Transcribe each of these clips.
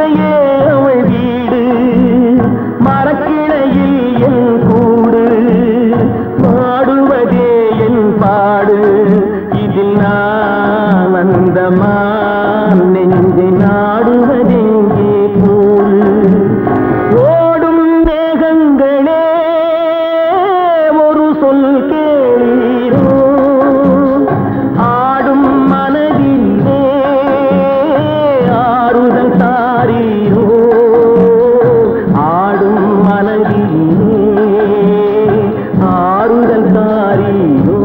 வாழ்க்கையே அவள் வீடு, மரக்கிளையில் என் கூடு, பாடுவதே என் பாடு. இதில் நான் வந்தமான் நெஞ்சை நாடுவதெங்கே கூறு. ஓடும் மேகங்களே ஒரு சொல் கேளீரோ, ஆடும் மனதிலே ஆறுதல் தாரீரோ, ஆடும் மனதிலே ஆறுதல் தாரீரோ.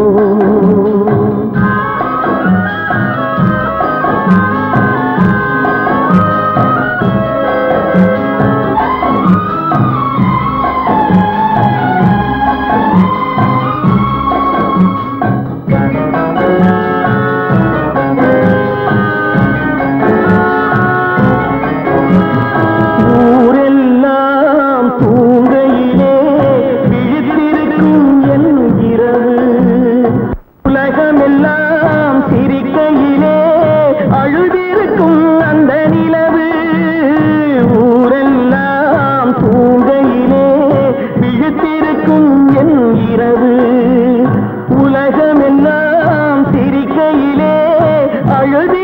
ஊரெல்லாம் தூங்கையிலே விழித்திருக்கும் என் இரவு, உலகமெல்லாம் சிரிக்கையிலே அழுதிருக்கும் அந்த நிலவு. ஊரெல்லாம் தூங்கையிலே விழித்திருக்கும் என் இரவு, உலகமெல்லாம் சிரிக்கையிலே அழுதி